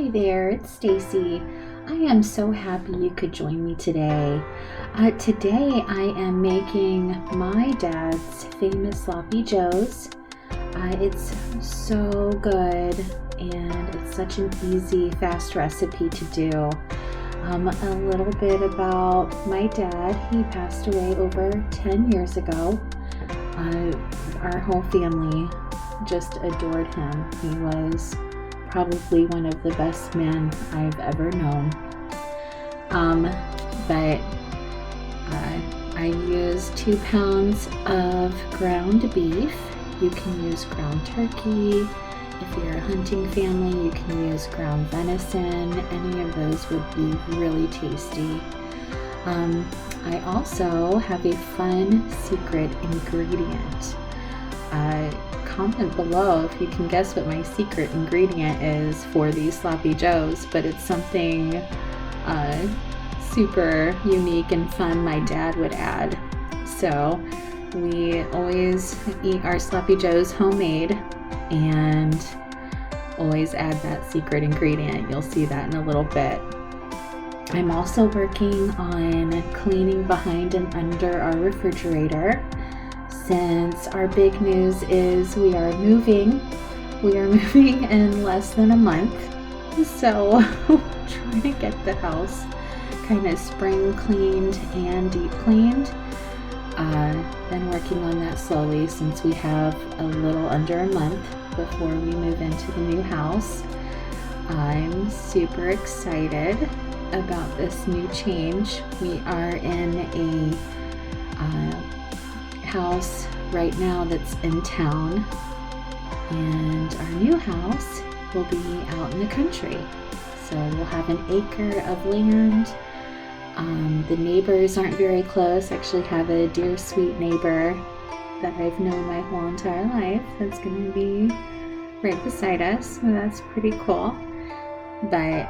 Hi there, it's Stacy. I am so happy you could join me today. Today I am making my dad's famous sloppy joes. It's so good and it's such an easy, fast recipe to do. A little bit about my dad. He passed away over 10 years ago. Our whole family just adored him. He was probably one of the best men I've ever known. But I use 2 pounds of ground beef. You can use ground turkey. If you're a hunting family, you can use ground venison. Any of those would be really tasty. I also have a fun secret ingredient. Comment below if you can guess what my secret ingredient is for these sloppy joes, but it's something super unique and fun my dad would add. So we always eat our sloppy joes homemade and always add that secret ingredient. You'll see that in a little bit. I'm also working on cleaning behind and under our refrigerator. Since our big news is we are moving in less than a month. So trying to get the house kind of spring cleaned and deep cleaned. Been working on that slowly since we have a little under a month before we move into the new house. I'm super excited about this new change. We are in a house right now that's in town, and our new house will be out in the country. So we'll have an acre of land. The neighbors aren't very close. I actually have a dear sweet neighbor that I've known my whole entire life that's going to be right beside us, so that's pretty cool. But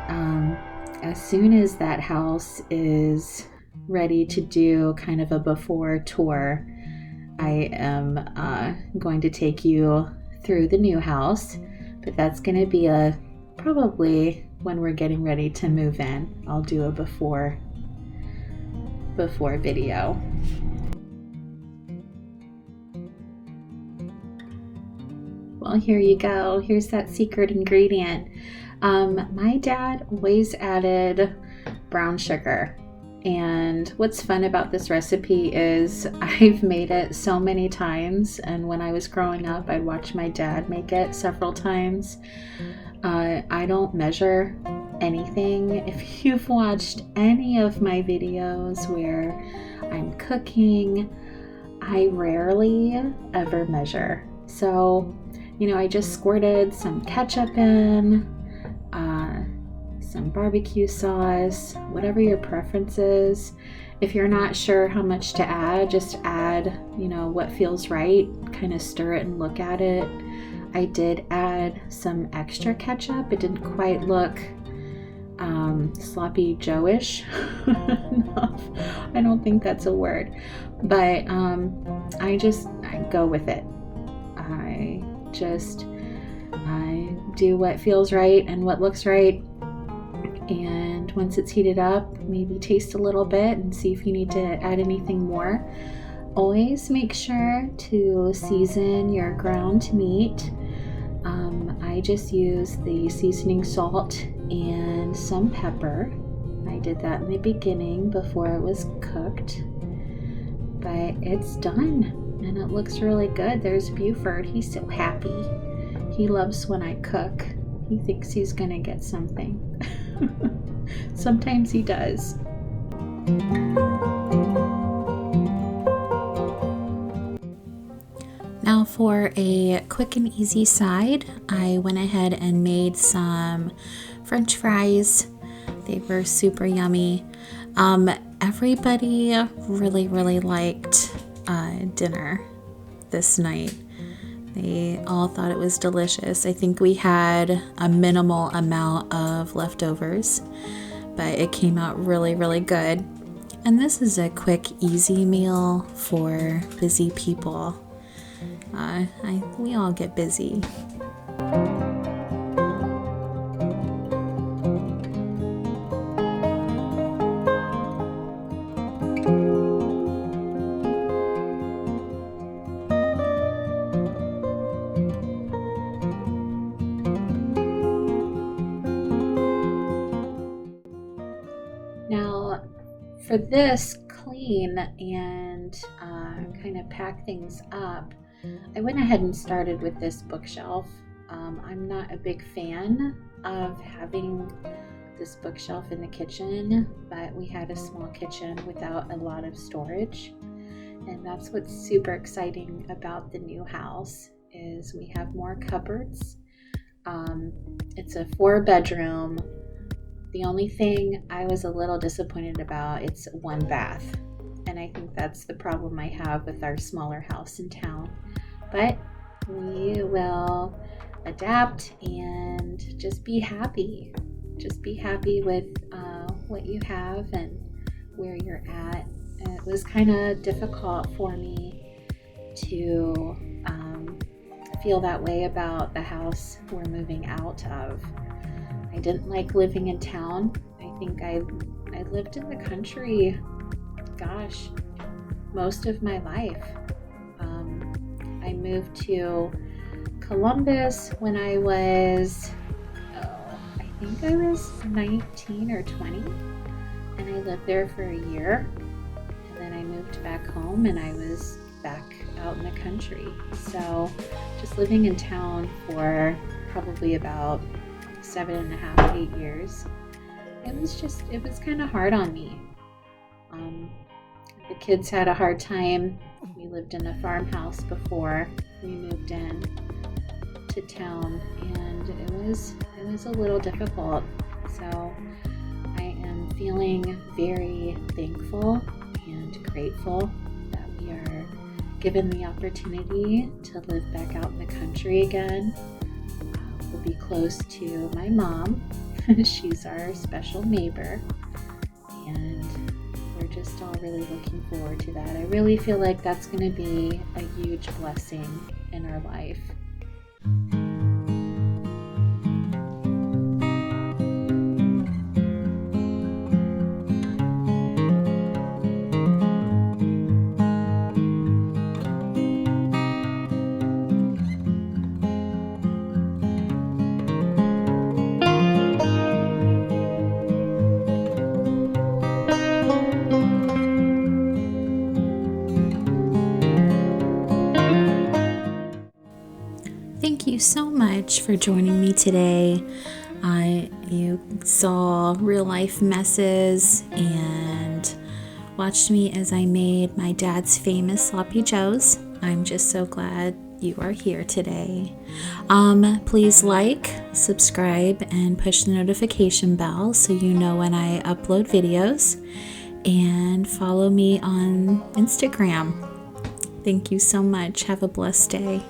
as soon as that house is ready to do kind of a before tour, I am going to take you through the new house, but that's going to be probably when we're getting ready to move in. I'll do a before video. Well, here you go. Here's that secret ingredient. My dad always added brown sugar. And what's fun about this recipe is I've made it so many times, and when I was growing up, I'd watch my dad make it several times. I don't measure anything. If you've watched any of my videos where I'm cooking, I rarely ever measure. So, I just squirted some ketchup in, some BBQ sauce, whatever your preference is. If you're not sure how much to add, just add, what feels right. Kind of stir it and look at it. I did add some extra ketchup. It didn't quite look sloppy Joe-ish enough. I don't think that's a word, but I go with it. I do what feels right and what looks right. And once it's heated up, maybe taste a little bit and see if you need to add anything more. Always make sure to season your ground meat. I just use the seasoning salt and some pepper. I did that in the beginning before it was cooked. But it's done and it looks really good. There's Buford. He's so happy. He loves when I cook. He thinks he's gonna get something. Sometimes he does. Now for a quick and easy side, I went ahead and made some French fries. They were super yummy. Everybody really liked dinner this night. They all thought it was delicious. I think we had a minimal amount of leftovers, but it came out really good. And this is a quick, easy meal for busy people. We all get busy. for this clean and kind of pack things up, I went ahead and started with this bookshelf. I'm not a big fan of having this bookshelf in the kitchen, but we had a small kitchen without a lot of storage. And that's what's super exciting about the new house is we have more cupboards. It's a 4-bedroom. The only thing I was a little disappointed about, it's 1 bath. And I think that's the problem I have with our smaller house in town. But we will adapt and just be happy. Just be happy with what you have and where you're at. It was kind of difficult for me to feel that way about the house we're moving out of. I didn't like living in town. I think I lived in the country, gosh, most of my life. I moved to Columbus when I was, I think I was 19 or 20, and I lived there for a year. And then I moved back home and I was back out in the country. So just living in town for probably about 7.5, 8 years. It was kind of hard on me. The kids had a hard time. We lived in a farmhouse before we moved in to town, and it was a little difficult. So I am feeling very thankful and grateful that we are given the opportunity to live back out in the country again. We'll be close to my mom. She's our special neighbor, and we're just all really looking forward to that. I really feel like that's going to be a huge blessing in our life. Thank you so much for joining me today. You saw real life messes and watched me as I made my dad's famous sloppy joes. I'm just so glad you are here today. Please like, subscribe, and push the notification bell so you know when I upload videos, and follow me on Instagram. Thank you so much. Have a blessed day.